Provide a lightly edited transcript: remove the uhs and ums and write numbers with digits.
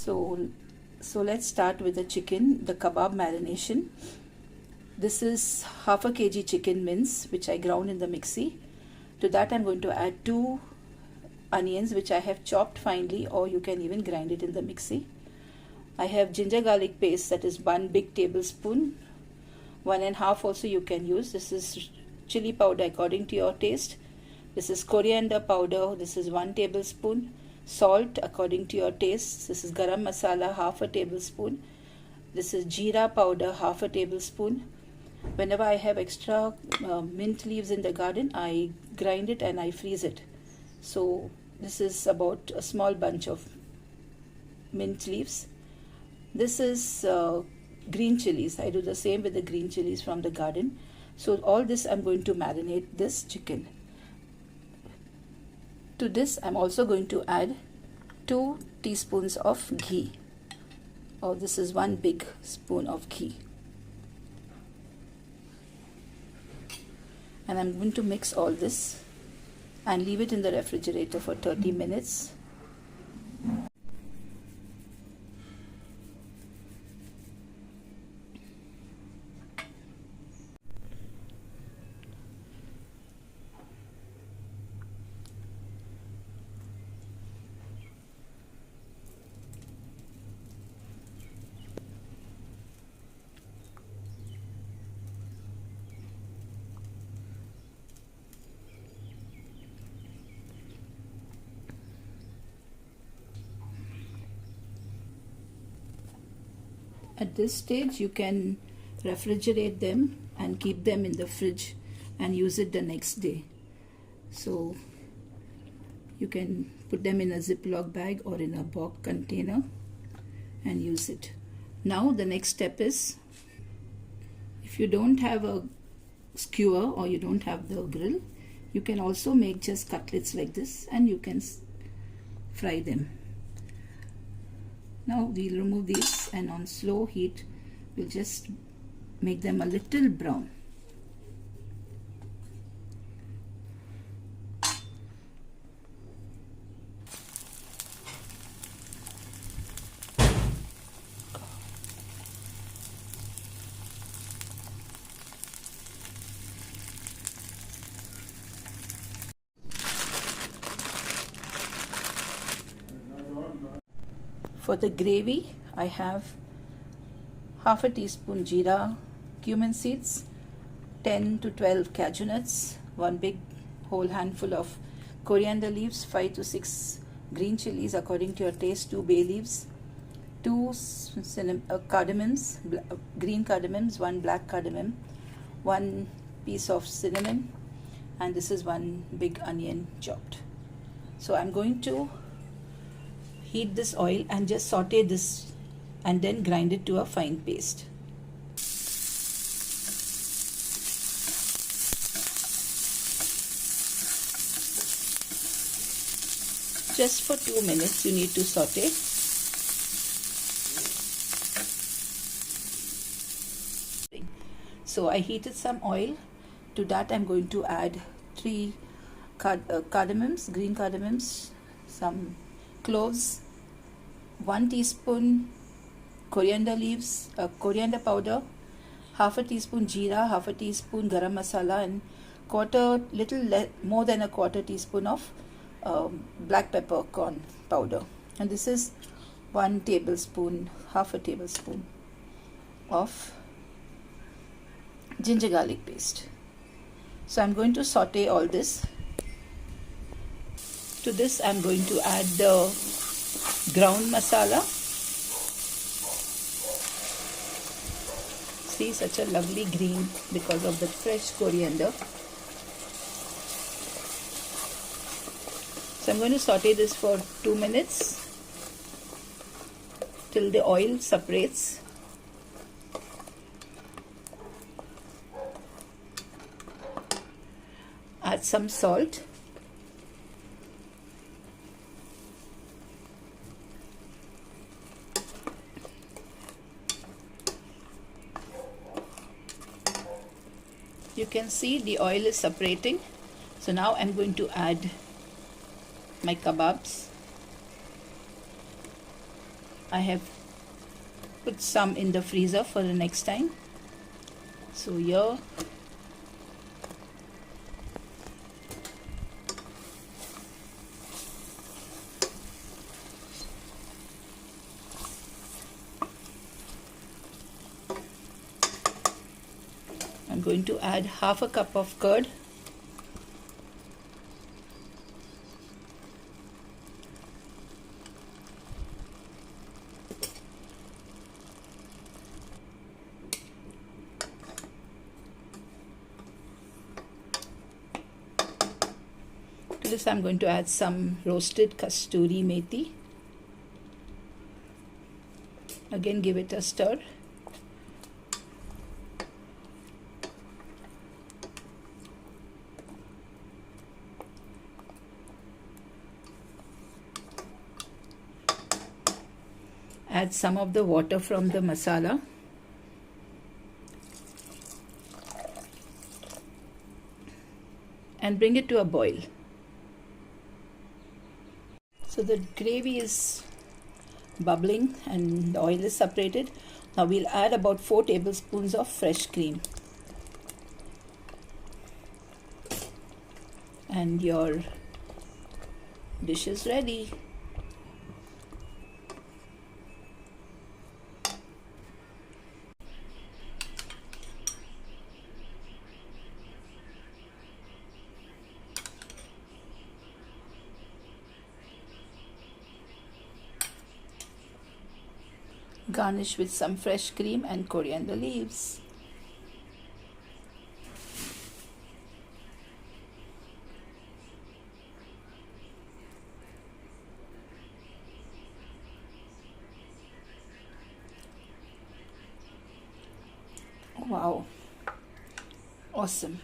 So let's start with the chicken, the kebab marination. This is half a kg chicken mince which I ground in the mixie. To that I'm going to add 2 onions which I have chopped finely, or you can even grind it in the mixie. I have ginger garlic paste, that is 1 big tablespoon. 1.5 also you can use. This is chili powder according to your taste. This is coriander powder. This is 1 tablespoon. Salt according to your taste. This is garam masala, half a tablespoon. This is jeera powder, half a tablespoon. Whenever I have extra mint leaves in the garden, I grind it and I freeze it. So this is about a small bunch of mint leaves. This is green chilies. I do the same with the green chilies from the garden. So all this I'm going to marinate this chicken. To this I'm also going to add 2 teaspoons of ghee. Oh, this is 1 big spoon of ghee. And I'm going to mix all this and leave it in the refrigerator for 30 minutes. At this stage you can refrigerate them and keep them in the fridge and use it the next day. So you can put them in a Ziploc bag or in a box container and use it. Now the next step is, if you don't have a skewer or you don't have the grill, you can also make just cutlets like this and you can fry them. Now we'll remove these and on slow heat we'll just make them a little brown. For the gravy, I have half a teaspoon jeera, cumin seeds, 10 to 12 cashew nuts, 1 big whole handful of coriander leaves, 5 to 6 green chilies according to your taste, 2 bay leaves, 2 cardamoms, green cardamoms, 1 black cardamom, 1 piece of cinnamon, and this is 1 big onion chopped. So I'm going to heat this oil and just saute this and then grind it to a fine paste. Just for 2 minutes you need to saute. So I heated some oil. To that I'm going to add 3 cardamoms, green cardamoms, some cloves, 1 teaspoon coriander leaves, coriander powder, half a teaspoon jeera, half a teaspoon garam masala, and more than a quarter teaspoon of black peppercorn powder. And this is 1 tablespoon, half a tablespoon of ginger garlic paste. So I'm going to saute all this. To this I'm going to add the ground masala. See, such a lovely green because of the fresh coriander. So I'm going to saute this for 2 minutes till the oil separates. Add some salt. You can see the oil is separating. So now I'm going to add my kababs. I have put some in the freezer for the next time. So here I'm going to add half a cup of curd. To this I'm going to add some roasted kasturi methi. Again, give it a stir. Add some of the water from the masala. And bring it to a boil. So the gravy is bubbling and the oil is separated. Now we'll add about 4 tablespoons of fresh cream. And your dish is ready. Garnish with some fresh cream and coriander leaves. Wow, awesome.